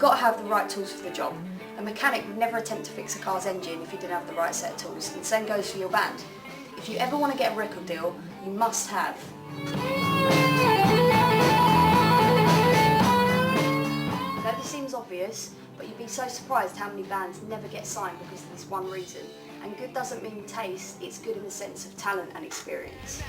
got to have the right tools for the job. A mechanic would never attempt to fix a car's engine if he didn't have the right set of tools, and the same goes for your band. If you ever want to get a record deal, you must have. Now this seems obvious, but you'd be so surprised how many bands never get signed because of this one reason. And good doesn't mean taste, it's good in the sense of talent and experience.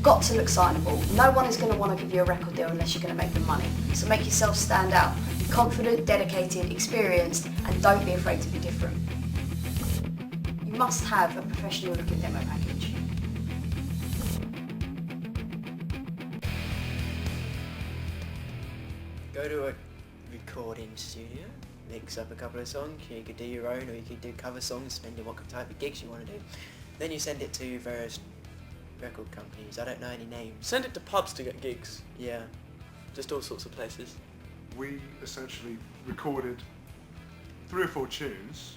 Got to look signable. No one is going to want to give you a record deal unless you're going to make them money. So make yourself stand out. Be confident, dedicated, experienced, and don't be afraid to be different. You must have a professional looking demo package. Go to a recording studio, mix up a couple of songs. You could do your own, or you could do cover songs depending on what type of gigs you want to do. Then you send it to various record companies. I don't know any names. Send it to pubs to get gigs. Yeah. Just all sorts of places. We essentially recorded 3 or 4 tunes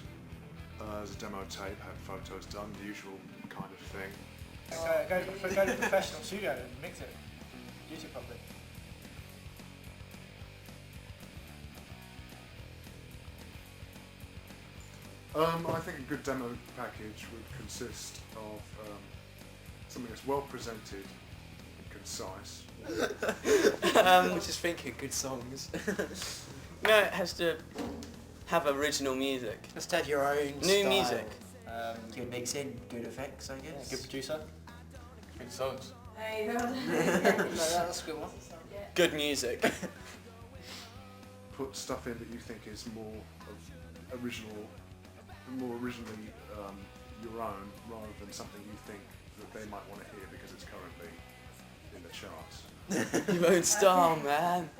as a demo tape, had photos done, the usual kind of thing. Go to a professional studio and mix it. Use it properly. I think a good demo package would consist of something that's well presented and concise. I'm just thinking good songs. No, it has to have original music. Just have your own New style. music. Good mixing, good effects, I guess. Good producer. Good songs. Hey, No, that's a good one. Good music. Put stuff in that you think is more originally your own, rather than something you think that they might want to hear because it's currently in the charts. Your own style, man.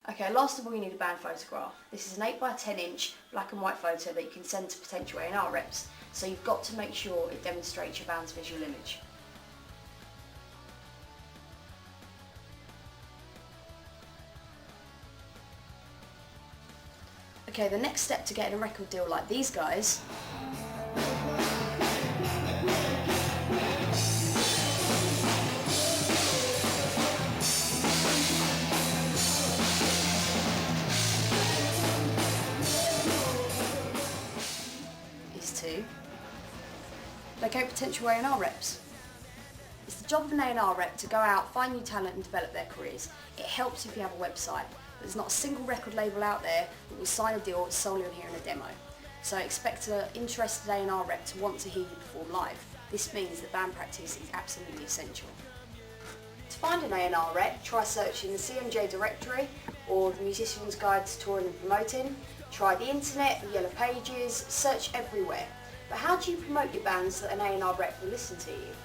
Okay, last of all you need a band photograph. This is an 8 by 10 inch black and white photo that you can send to potential A&R reps, so you've got to make sure it demonstrates your band's visual image. Okay, the next step to getting a record deal like these guys is to locate potential A&R reps. It's the job of an A&R rep to go out, find new talent and develop their careers. It helps if you have a website. There's not a single record label out there that will sign a deal solely on hearing a demo. So expect an interested A&R rep to want to hear you perform live. This means that band practice is absolutely essential. To find an A&R rep, try searching the CMJ directory or the Musician's Guide to Touring and Promoting. Try the internet, the yellow pages, search everywhere. But how do you promote your band so that an A&R rep will listen to you?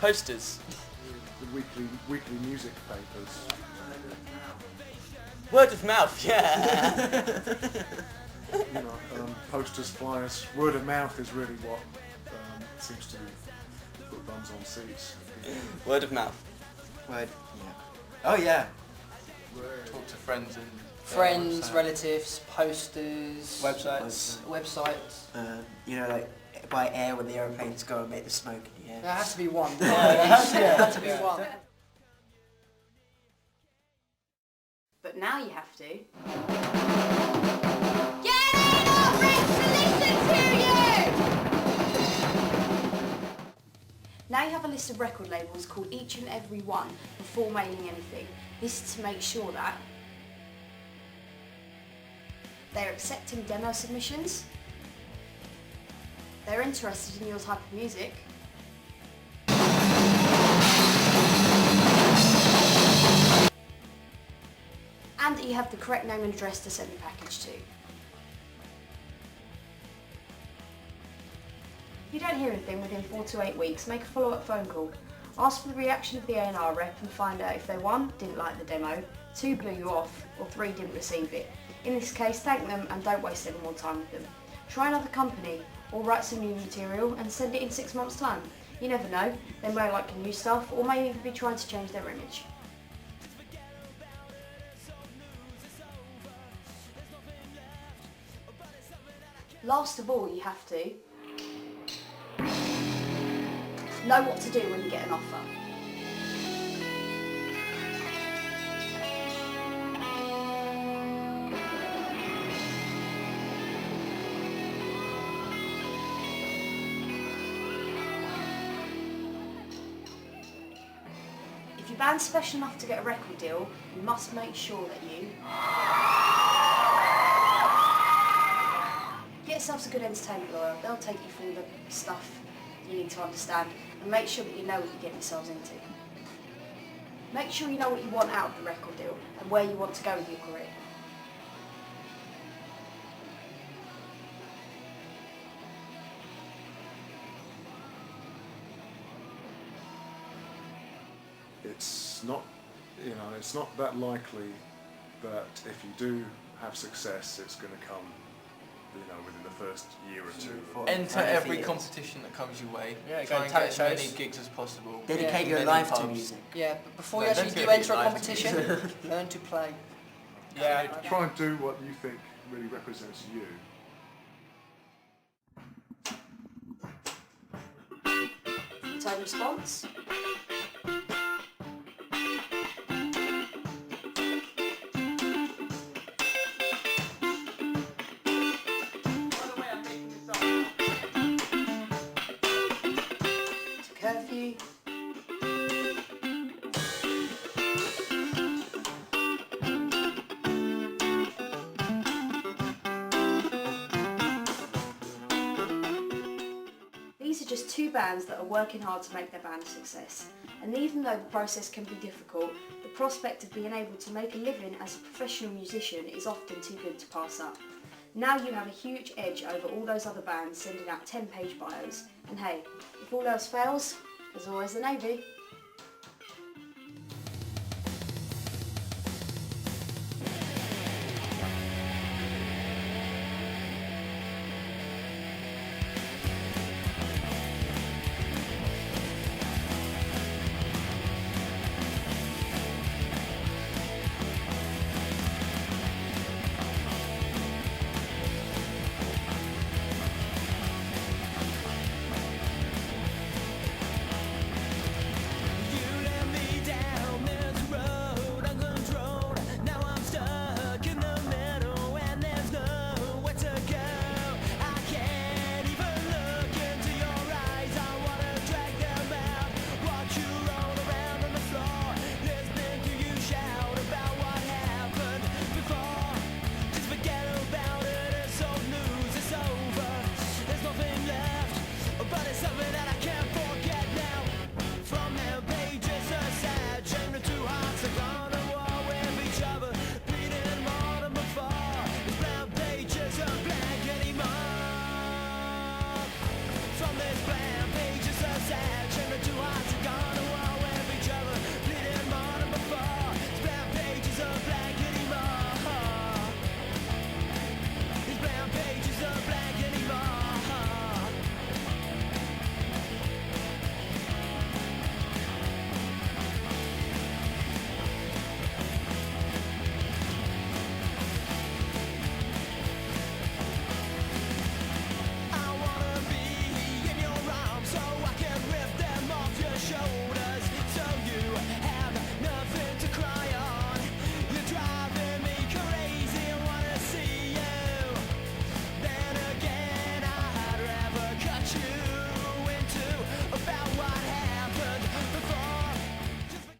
Posters. The weekly music papers. Word of mouth, yeah. You know, posters, flyers. Word of mouth is really what seems to put bums on seats. Word of mouth. Word. Yeah. Oh yeah. Talk to friends and Friends, relatives, posters, websites. websites. You know, like by air when the aeroplanes go and make the smoke in the air. There has to be one. There has to be one. But now you have to. Get A&R reps to listen to you! Now you have a list of record labels called each and every one before mailing anything. This is to make sure that they're accepting demo submissions, they're interested in your type of music, and that you have the correct name and address to send the package to. If you don't hear anything within 4 to 8 weeks, make a follow-up phone call. Ask for the reaction of the A&R rep and find out if they 1. Didn't like the demo, 2. Blew you off, or 3. Didn't receive it. In this case, thank them and don't waste any more time with them. Try another company or write some new material and send it in 6 months' time. You never know, they may like your new stuff or may even be trying to change their image. Last of all, you have to know what to do when you get an offer. If your band's special enough to get a record deal, you must make sure that you get yourselves a good entertainment lawyer. They'll take you through the stuff you need to understand and make sure that you know what you're getting yourselves into. Make sure you know what you want out of the record deal and where you want to go with your career. It's not, it's not that likely that if you do have success, it's going to come, within the first year or two. Enter every competition that comes your way. Yeah, try go and to get as talent many shows. gigs as possible. Dedicate your Many life to pubs. music. Yeah, but before No, you don't actually do dedicate enter a your life to competition, learn to play. Yeah. Try and do what you think really represents you. Tone response. To curfew. These are just two bands that are working hard to make their band a success. And even though the process can be difficult, the prospect of being able to make a living as a professional musician is often too good to pass up. Now you have a huge edge over all those other bands sending out 10-page bios. And hey, if all else fails, there's always the Navy.